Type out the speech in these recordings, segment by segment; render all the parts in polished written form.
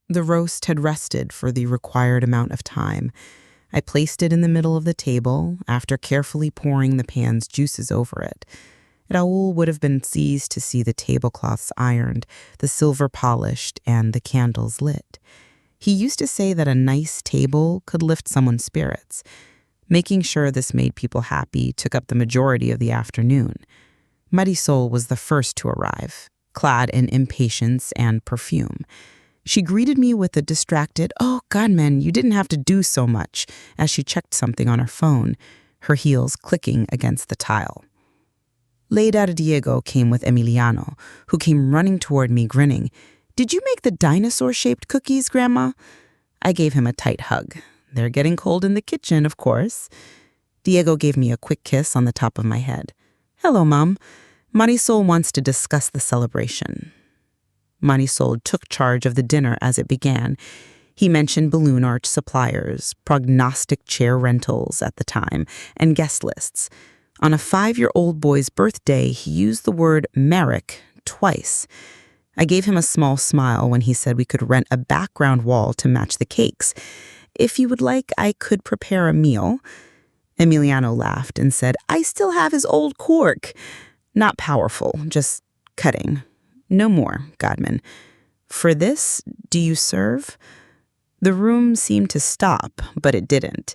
The roast had rested for the required amount of time. I placed it in the middle of the table after carefully pouring the pan's juices over it. Raoul would have been pleased to see the tablecloths ironed, the silver polished, and the candles lit. He used to say that a nice table could lift someone's spirits. Making sure this made people happy took up the majority of the afternoon. Marisol was the first to arrive, clad in impatience and perfume. She greeted me with a distracted, "Oh, Godman, you didn't have to do so much," as she checked something on her phone, her heels clicking against the tile. Leidar Diego came with Emiliano, who came running toward me, grinning. "Did you make the dinosaur-shaped cookies, Grandma?" I gave him a tight hug. "They're getting cold in the kitchen, of course." Diego gave me a quick kiss on the top of my head. "Hello, Mom. Marisol wants to discuss the celebration." Marisol took charge of the dinner as it began. He mentioned balloon arch suppliers, prognostic chair rentals at the time, and guest lists. On a 5-year-old boy's birthday, he used the word Merrick twice. I gave him a small smile when he said we could rent a background wall to match the cakes. "If you would like, I could prepare a meal." Emiliano laughed and said, "I still have his old cork." "Not powerful, just cutting. No more, Godman. For this, do you serve?" The room seemed to stop, but it didn't.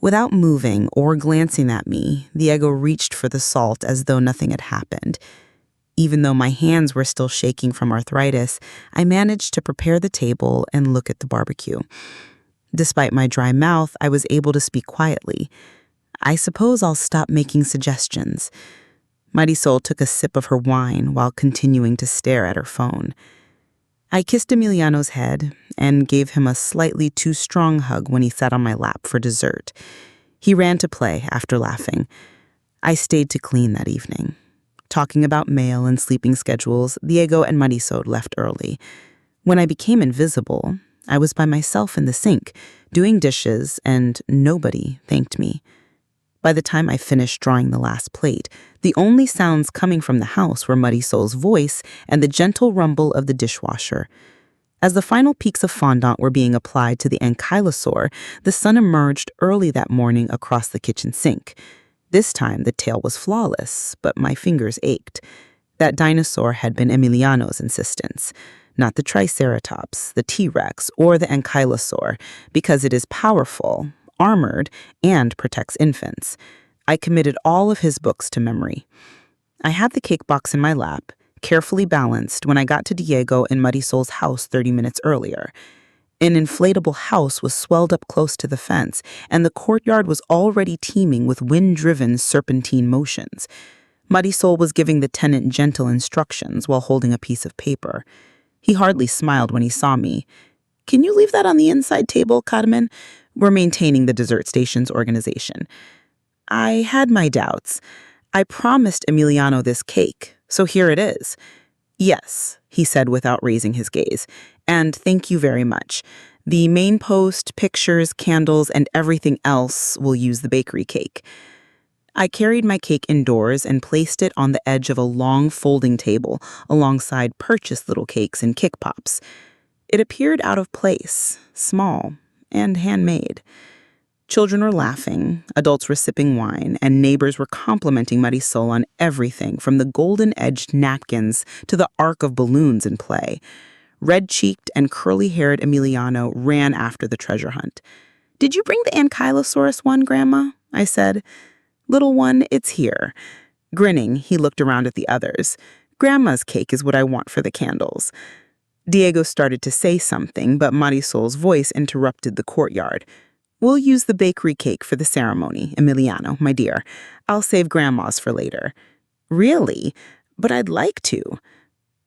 Without moving or glancing at me, Diego reached for the salt as though nothing had happened. Even though my hands were still shaking from arthritis, I managed to prepare the table and look at the barbecue. Despite my dry mouth, I was able to speak quietly. "I suppose I'll stop making suggestions." Marisol took a sip of her wine while continuing to stare at her phone. I kissed Emiliano's head and gave him a slightly too strong hug when he sat on my lap for dessert. He ran to play after laughing. I stayed to clean that evening. Talking about mail and sleeping schedules, Diego and Marisol left early. When I became invisible, I was by myself in the sink, doing dishes, and nobody thanked me. By the time I finished drawing the last plate, the only sounds coming from the house were Marisol's voice and the gentle rumble of the dishwasher. As the final peaks of fondant were being applied to the ankylosaur, the sun emerged early that morning across the kitchen sink. This time the tail was flawless, but my fingers ached. That dinosaur had been Emiliano's insistence, not the Triceratops, the T-Rex, or the ankylosaur, because it is powerful, armored, and protects infants. I committed all of his books to memory. I had the cake box in my lap, carefully balanced, when I got to Diego and Marisol's house 30 minutes earlier. An inflatable house was swelled up close to the fence, and the courtyard was already teeming with wind-driven serpentine motions. Marisol was giving the tenant gentle instructions while holding a piece of paper. He hardly smiled when he saw me. "Can you leave that on the inside table, Carmen? We're maintaining the dessert station's organization." I had my doubts. "I promised Emiliano this cake, so here it is." "Yes," he said without raising his gaze, "and thank you very much. The main post, pictures, candles, and everything else will use the bakery cake." I carried my cake indoors and placed it on the edge of a long folding table alongside purchased little cakes and kick pops. It appeared out of place, small, and handmade. Children were laughing, adults were sipping wine, and neighbors were complimenting Marisol on everything from the golden-edged napkins to the arc of balloons in play. Red-cheeked and curly-haired Emiliano ran after the treasure hunt. "Did you bring the ankylosaurus one, Grandma?" I said. "Little one, it's here." Grinning, he looked around at the others. "Grandma's cake is what I want for the candles." Diego started to say something, but Marisol's voice interrupted the courtyard. "We'll use the bakery cake for the ceremony, Emiliano, my dear. I'll save Grandma's for later." "Really? But I'd like to."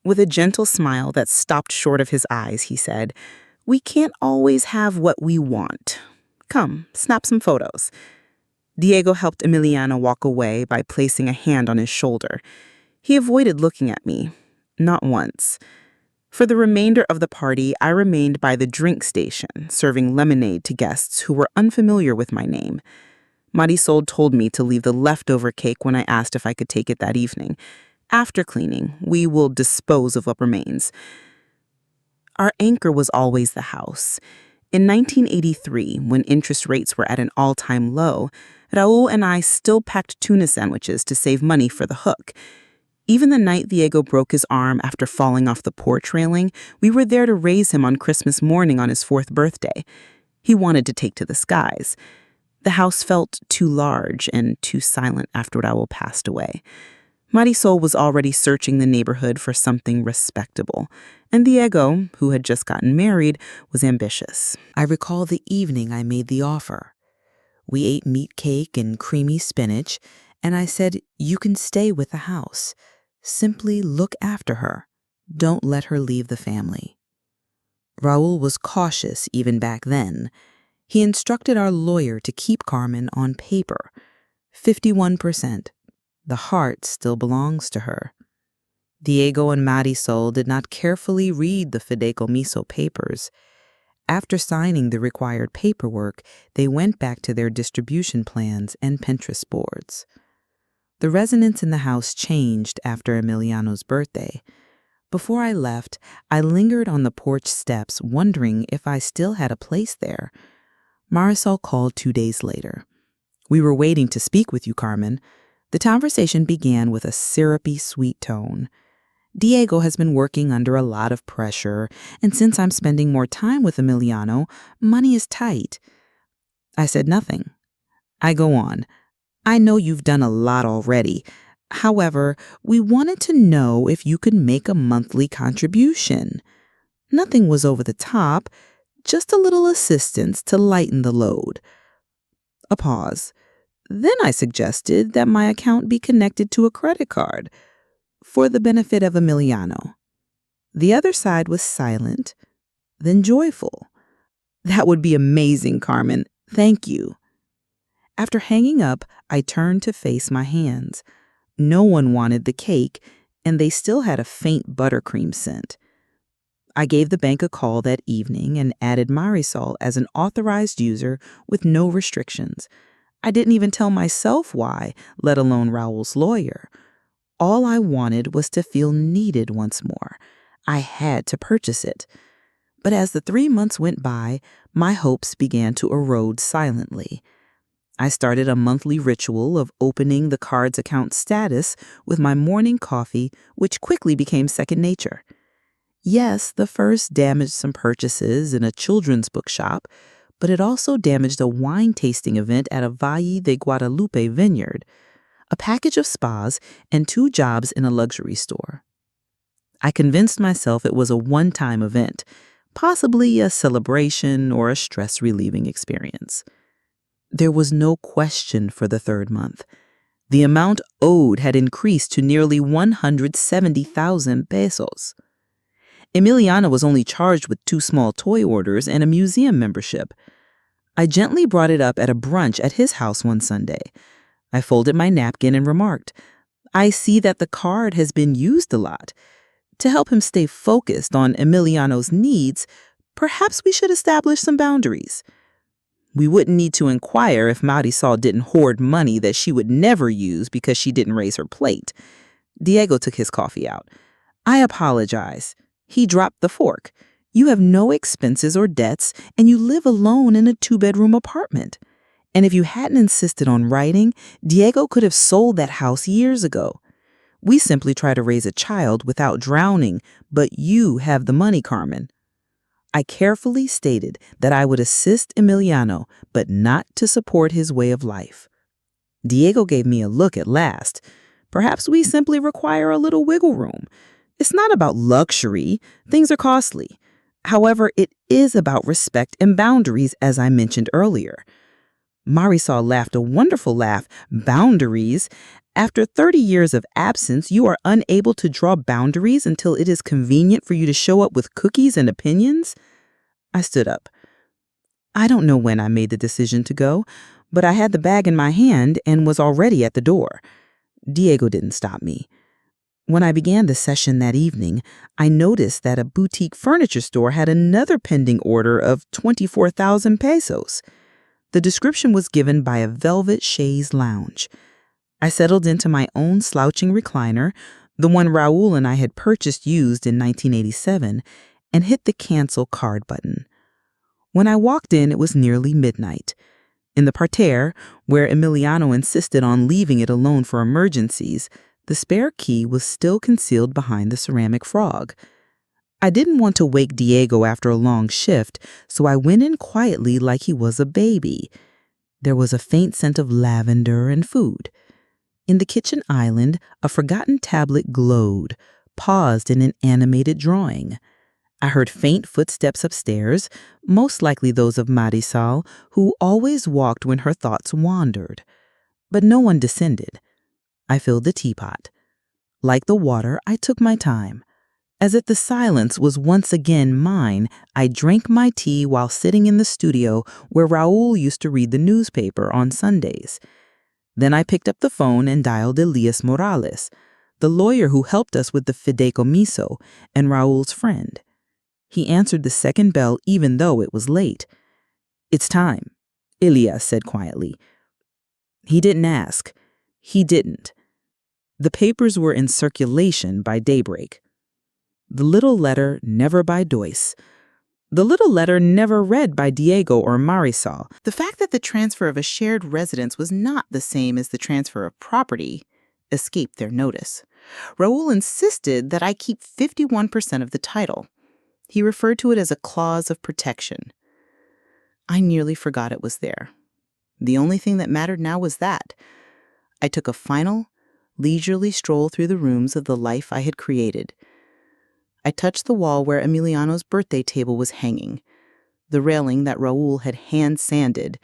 With a gentle smile that stopped short of his eyes, he said, "We can't always have what we want. Come, snap some photos." Diego helped Emiliano walk away by placing a hand on his shoulder. He avoided looking at me, not once. For the remainder of the party, I remained by the drink station, serving lemonade to guests who were unfamiliar with my name. Marisol told me to leave the leftover cake when I asked if I could take it that evening. After cleaning, we will dispose of what remains. Our anchor was always the house. In 1983, when interest rates were at an all-time low, Raul and I still packed tuna sandwiches to save money for the hook. Even the night Diego broke his arm after falling off the porch railing, we were there to raise him on Christmas morning on his 4th birthday. He wanted to take to the skies. The house felt too large and too silent after Raul passed away. Marisol was already searching the neighborhood for something respectable, and Diego, who had just gotten married, was ambitious. I recall the evening I made the offer. We ate meat cake and creamy spinach, and I said, "You can stay with the house. Simply look after her. Don't let her leave the family." Raul was cautious even back then. He instructed our lawyer to keep Carmen on paper. 51%. The heart still belongs to her. Diego and Marisol did not carefully read the fideicomiso papers. After signing the required paperwork, they went back to their distribution plans and Pinterest boards. The resonance in the house changed after Emiliano's birthday. Before I left, I lingered on the porch steps, wondering if I still had a place there. Marisol called 2 days later. "We were waiting to speak with you, Carmen." The conversation began with a syrupy, sweet tone. "Diego has been working under a lot of pressure, and since I'm spending more time with Emiliano, money is tight." I said nothing. I go on. "I know you've done a lot already. However, we wanted to know if you could make a monthly contribution. Nothing was over the top, just a little assistance to lighten the load." A pause. Then I suggested that my account be connected to a credit card for the benefit of Emiliano. The other side was silent, then joyful. "That would be amazing, Carmen. Thank you." After hanging up, I turned to face my hands. No one wanted the cake, and they still had a faint buttercream scent. I gave the bank a call that evening and added Marisol as an authorized user with no restrictions. I didn't even tell myself why, let alone Raul's lawyer. All I wanted was to feel needed once more. I had to purchase it. But as the 3 months went by, my hopes began to erode silently. I started a monthly ritual of opening the card's account status with my morning coffee, which quickly became second nature. Yes, the first damaged some purchases in a children's bookshop, but it also damaged a wine tasting event at a Valle de Guadalupe vineyard, a package of spas, and 2 jobs in a luxury store. I convinced myself it was a one-time event, possibly a celebration or a stress-relieving experience. There was no question for the 3rd month. The amount owed had increased to nearly 170,000 pesos. Emiliano was only charged with 2 small toy orders and a museum membership. I gently brought it up at a brunch at his house one Sunday. I folded my napkin and remarked, "I see that the card has been used a lot. To help him stay focused on Emiliano's needs, perhaps we should establish some boundaries. We wouldn't need to inquire if Marisol didn't hoard money that she would never use because she didn't raise her plate." Diego took his coffee out. "I apologize." He dropped the fork. "You have no expenses or debts, and you live alone in a 2-bedroom apartment. And if you hadn't insisted on writing, Diego could have sold that house years ago. We simply try to raise a child without drowning, but you have the money, Carmen." I carefully stated that I would assist Emiliano, but not to support his way of life. Diego gave me a look at last. Perhaps we simply require a little wiggle room. It's not about luxury. Things are costly. However, it is about respect and boundaries, as I mentioned earlier. Marisol laughed a wonderful laugh. "Boundaries? After 30 years of absence, you are unable to draw boundaries until it is convenient for you to show up with cookies and opinions?" I stood up. I don't know when I made the decision to go, but I had the bag in my hand and was already at the door. Diego didn't stop me. When I began the session that evening, I noticed that a boutique furniture store had another pending order of 24,000 pesos. The description was given by a velvet chaise lounge. I settled into my own slouching recliner, the one Raul and I had purchased used in 1987, and hit the cancel card button. When I walked in, it was nearly midnight. In the parterre, where Emiliano insisted on leaving it alone for emergencies, the spare key was still concealed behind the ceramic frog. I didn't want to wake Diego after a long shift, so I went in quietly like he was a baby. There was a faint scent of lavender and food. In the kitchen island, a forgotten tablet glowed, paused in an animated drawing. I heard faint footsteps upstairs, most likely those of Marisol, who always walked when her thoughts wandered. But no one descended. I filled the teapot. Like the water, I took my time. As if the silence was once again mine, I drank my tea while sitting in the studio where Raúl used to read the newspaper on Sundays. Then I picked up the phone and dialed Elias Morales, the lawyer who helped us with the fideicomiso and Raúl's friend. He answered the second bell even though it was late. "It's time," Elias said quietly. He didn't ask. He didn't. The papers were in circulation by daybreak. The little letter never by Doyce. The little letter never read by Diego or Marisol. The fact that the transfer of a shared residence was not the same as the transfer of property escaped their notice. Raúl insisted that I keep 51% of the title. He referred to it as a clause of protection. I nearly forgot it was there. The only thing that mattered now was that. I took a final, leisurely stroll through the rooms of the life I had created. I touched the wall where Emiliano's birthday table was hanging, the railing that Raúl had hand-sanded,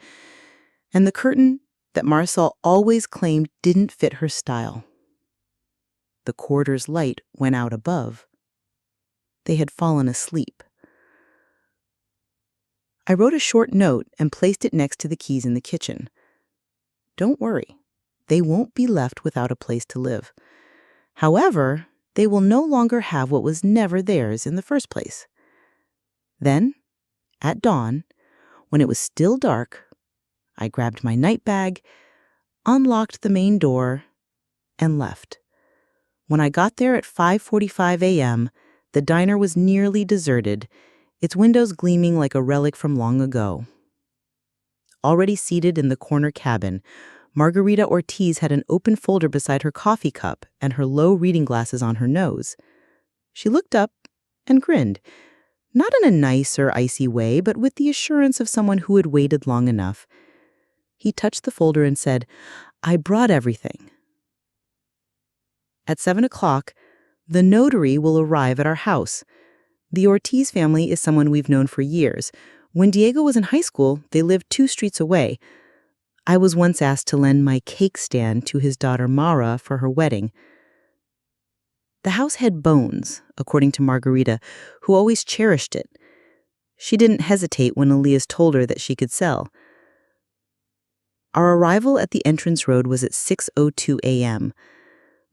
and the curtain that Marisol always claimed didn't fit her style. The corridor's light went out above. They had fallen asleep. I wrote a short note and placed it next to the keys in the kitchen. Don't worry, they won't be left without a place to live. However, they will no longer have what was never theirs in the first place. Then, at dawn, when it was still dark, I grabbed my night bag, unlocked the main door, and left. When I got there at 5:45 a.m., the diner was nearly deserted, its windows gleaming like a relic from long ago. Already seated in the corner cabin, Margarita Ortiz had an open folder beside her coffee cup and her low reading glasses on her nose. She looked up and grinned, not in a nice or icy way, but with the assurance of someone who had waited long enough. He touched the folder and said, "I brought everything." At 7 o'clock, the notary will arrive at our house. The Ortiz family is someone we've known for years. When Diego was in high school, they lived 2 streets away. I was once asked to lend my cake stand to his daughter Mara for her wedding. The house had bones, according to Margarita, who always cherished it. She didn't hesitate when Elias told her that she could sell. Our arrival at the entrance road was at 6:02 a.m.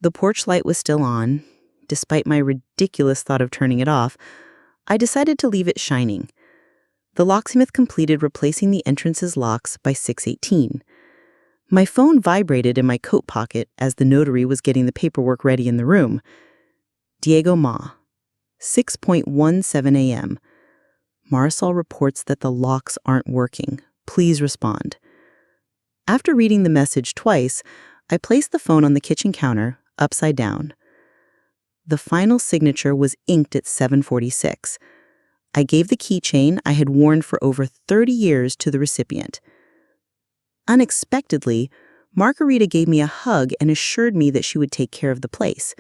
The porch light was still on. Despite my ridiculous thought of turning it off, I decided to leave it shining. The locksmith completed replacing the entrance's locks by 6:18. My phone vibrated in my coat pocket as the notary was getting the paperwork ready in the room. Diego Ma, 6:17 a.m. Marisol reports that the locks aren't working. Please respond. After reading the message twice, I placed the phone on the kitchen counter, upside down. The final signature was inked at 7:46. I gave the keychain I had worn for over 30 years to the recipient. Unexpectedly, Margarita gave me a hug and assured me that she would take care of the place.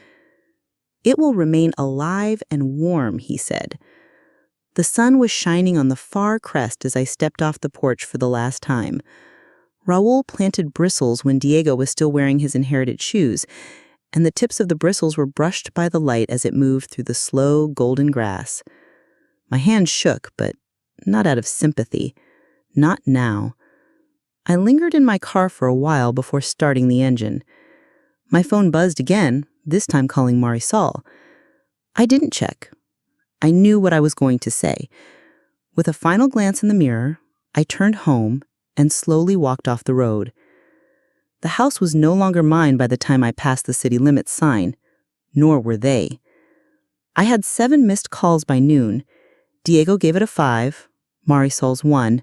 "It will remain alive and warm," he said. The sun was shining on the far crest as I stepped off the porch for the last time. Raúl planted bristles when Diego was still wearing his inherited shoes, and the tips of the bristles were brushed by the light as it moved through the slow, golden grass. My hand shook, but not out of sympathy. Not now. I lingered in my car for a while before starting the engine. My phone buzzed again, this time calling Marisol. I didn't check. I knew what I was going to say. With a final glance in the mirror, I turned home and slowly walked off the road. The house was no longer mine by the time I passed the city limits sign, nor were they. I had 7 missed calls by noon, Diego gave it a 5, Marisol's 1.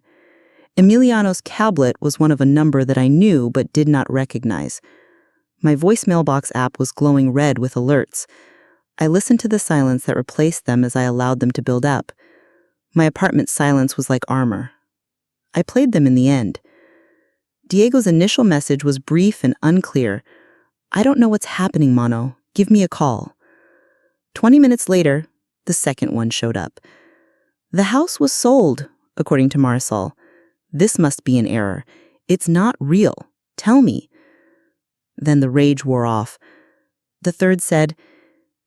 Emiliano's tablet was one of a number that I knew but did not recognize. My voice mailbox app was glowing red with alerts. I listened to the silence that replaced them as I allowed them to build up. My apartment's silence was like armor. I played them in the end. Diego's initial message was brief and unclear. "I don't know what's happening, Mono. Give me a call." 20 minutes later, the second one showed up. "The house was sold," according to Marisol. "This must be an error. It's not real. Tell me." Then the rage wore off. The third said,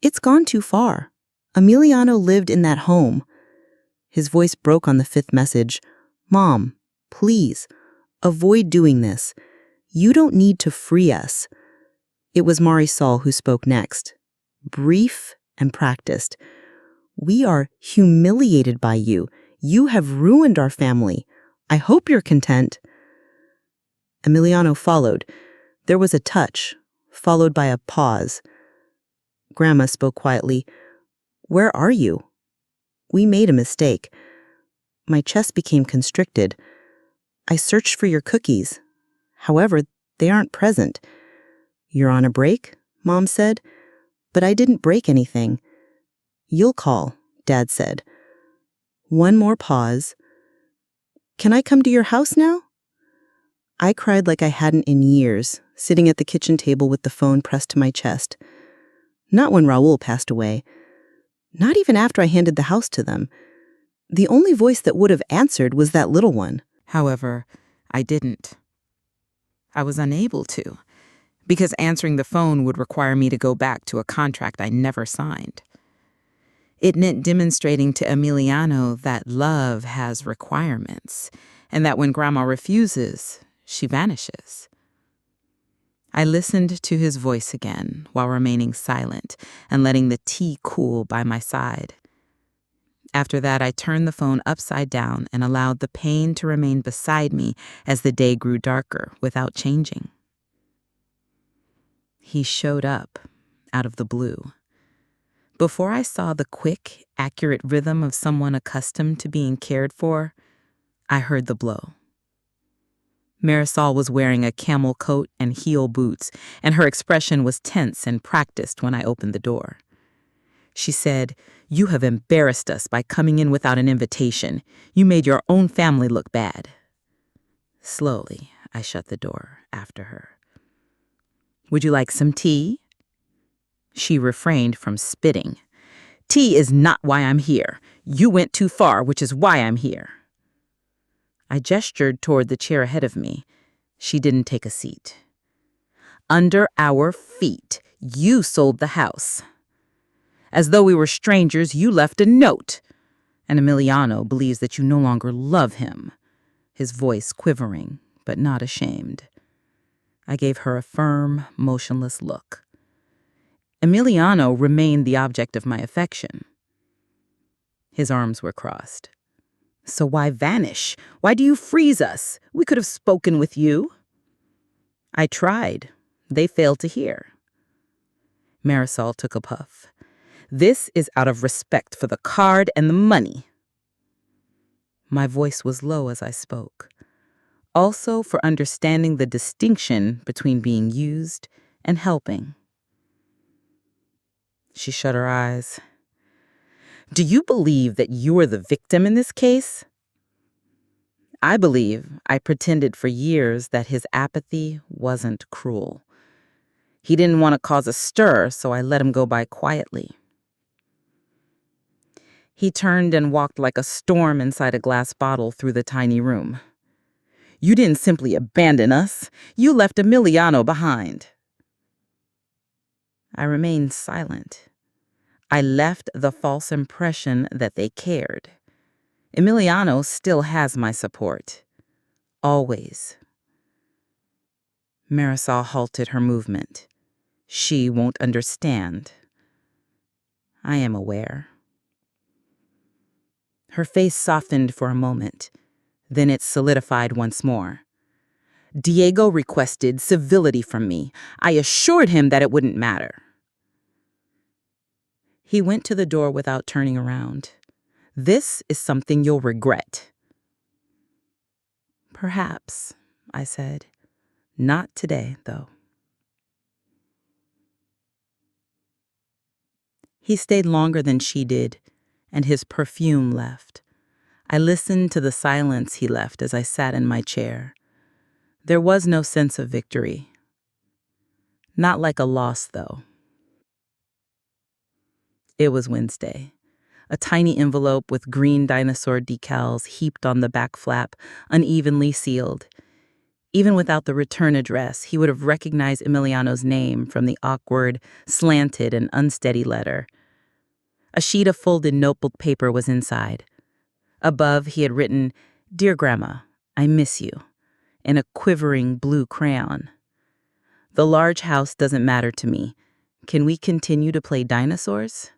"It's gone too far. Emiliano lived in that home." His voice broke on the fifth message. "Mom, please, avoid doing this. You don't need to free us." It was Marisol who spoke next. Brief and practiced. "We are humiliated by you. You have ruined our family. I hope you're content." Emiliano followed. There was a touch, followed by a pause. Grandma spoke quietly. "Where are you?" "We made a mistake." My chest became constricted. "I searched for your cookies. However, they aren't present." "You're on a break?" Mom said. "But I didn't break anything." "You'll call," Dad said. One more pause. "Can I come to your house now?" I cried like I hadn't in years, sitting at the kitchen table with the phone pressed to my chest. Not when Raul passed away. Not even after I handed the house to them. The only voice that would have answered was that little one. However, I didn't. I was unable to, because answering the phone would require me to go back to a contract I never signed. It meant demonstrating to Emiliano that love has requirements, and that when Grandma refuses, she vanishes. I listened to his voice again while remaining silent and letting the tea cool by my side. After that, I turned the phone upside down and allowed the pain to remain beside me as the day grew darker without changing. He showed up out of the blue. Before I saw the quick, accurate rhythm of someone accustomed to being cared for, I heard the blow. Marisol was wearing a camel coat and heel boots, and her expression was tense and practiced when I opened the door. She said, "You have embarrassed us by coming in without an invitation. You made your own family look bad." Slowly, I shut the door after her. "Would you like some tea?" She refrained from spitting. "Tea is not why I'm here. You went too far, which is why I'm here." I gestured toward the chair ahead of me. She didn't take a seat. "Under our feet, you sold the house. As though we were strangers, you left a note. And Emiliano believes that you no longer love him." His voice quivering, but not ashamed. I gave her a firm, motionless look. Emiliano remained the object of my affection. His arms were crossed. "So why vanish? Why do you freeze us? We could have spoken with you." I tried. They failed to hear. Marisol took a puff. "This is out of respect for the card and the money." My voice was low as I spoke. Also for understanding the distinction between being used and helping. She shut her eyes. "Do you believe that you are the victim in this case?" I believe I pretended for years that his apathy wasn't cruel. He didn't want to cause a stir, so I let him go by quietly. He turned and walked like a storm inside a glass bottle through the tiny room. "You didn't simply abandon us. You left Emiliano behind." I remained silent. I left the false impression that they cared. Emiliano still has my support. Always. Marisol halted her movement. She won't understand. I am aware. Her face softened for a moment. Then it solidified once more. "Diego requested civility from me. I assured him that it wouldn't matter." He went to the door without turning around. This is something you'll regret." "Perhaps," I said. "Not today, though." He stayed longer than she did, and his perfume left. I listened to the silence he left as I sat in my chair. There was no sense of victory. Not like a loss, though. It was Wednesday. A tiny envelope with green dinosaur decals heaped on the back flap, unevenly sealed. Even without the return address, he would have recognized Emiliano's name from the awkward, slanted, and unsteady letter. A sheet of folded notebook paper was inside. Above, he had written, "Dear Grandma, I miss you," in a quivering blue crayon. "The large house doesn't matter to me. Can we continue to play dinosaurs?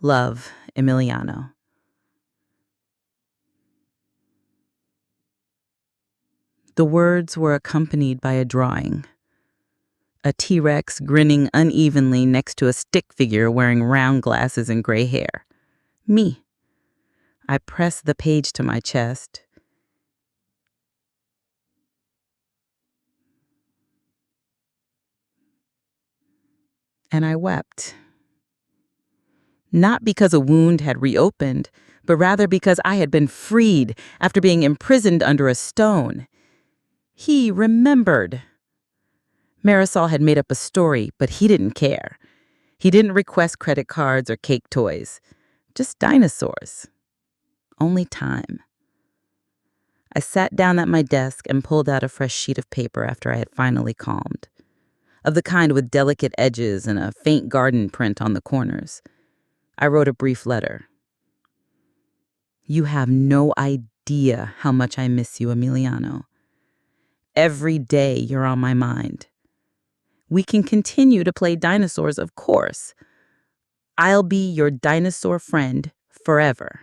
Love, Emiliano." The words were accompanied by a drawing. A T-Rex grinning unevenly next to a stick figure wearing round glasses and gray hair. Me. I pressed the page to my chest. And I wept. Not because a wound had reopened, but rather because I had been freed after being imprisoned under a stone. He remembered. Marisol had made up a story, but he didn't care. He didn't request credit cards or cake toys. Just dinosaurs. Only time. I sat down at my desk and pulled out a fresh sheet of paper after I had finally calmed. Of the kind with delicate edges and a faint garden print on the corners. I wrote a brief letter. "You have no idea how much I miss you, Emiliano. Every day you're on my mind. We can continue to play dinosaurs, of course. I'll be your dinosaur friend forever."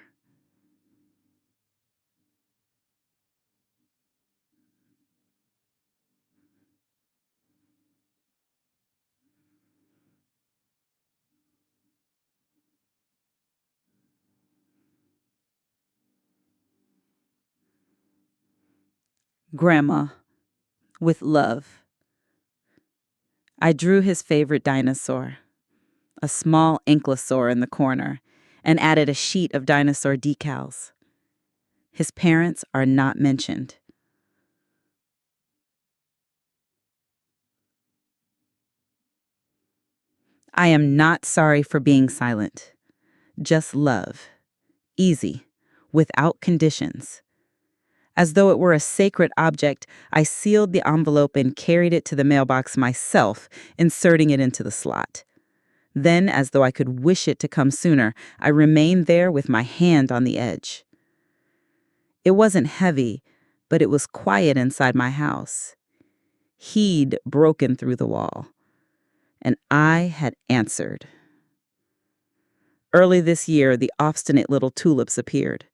Grandma, with love. I drew his favorite dinosaur, a small ankylosaur in the corner, and added a sheet of dinosaur decals. His parents are not mentioned. I am not sorry for being silent. Just love. Easy, without conditions. As though it were a sacred object, I sealed the envelope and carried it to the mailbox myself, inserting it into the slot. Then, as though I could wish it to come sooner, I remained there with my hand on the edge. It wasn't heavy, but it was quiet inside my house. He'd broken through the wall, and I had answered. Early this year, the obstinate little tulips appeared.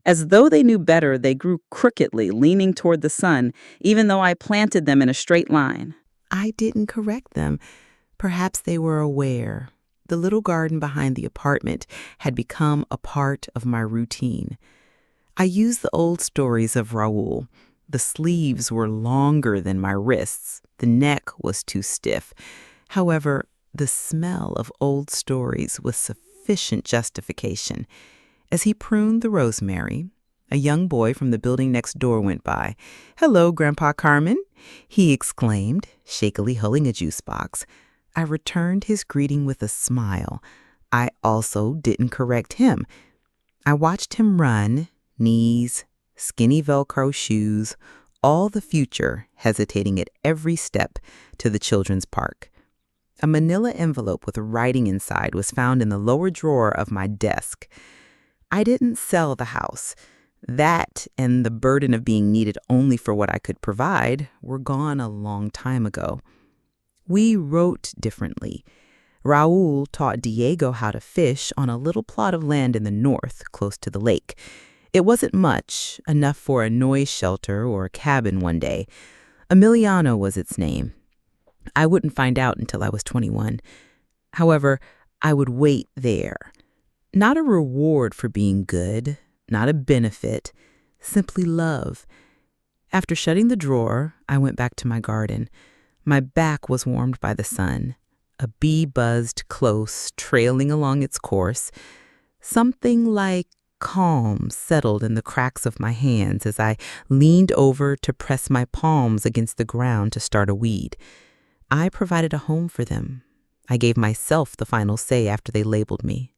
As though they knew better, they grew crookedly, leaning toward the sun, even though I planted them in a straight line. I didn't correct them. Perhaps they were aware. The little garden behind the apartment had become a part of my routine. I used the old stories of Raoul. The sleeves were longer than my wrists. The neck was too stiff. However, the smell of old stories was sufficient justification. As he pruned the rosemary, a young boy from the building next door went by. "Hello, Grandpa Carmen," he exclaimed, shakily holding a juice box. I returned his greeting with a smile. I also didn't correct him. I watched him run, knees, skinny Velcro shoes, all the future hesitating at every step to the children's park. A manila envelope with writing inside was found in the lower drawer of my desk. I didn't sell the house. That and the burden of being needed only for what I could provide were gone a long time ago. We wrote differently. Raoul taught Diego how to fish on a little plot of land in the north, close to the lake. It wasn't much, enough for a noise shelter or a cabin one day. Emiliano was its name. I wouldn't find out until I was 21. However, I would wait there. Not a reward for being good, not a benefit, simply love. After shutting the drawer, I went back to my garden. My back was warmed by the sun. A bee buzzed close, trailing along its course. Something like calm settled in the cracks of my hands as I leaned over to press my palms against the ground to start a weed. I provided a home for them. I gave myself the final say after they labeled me.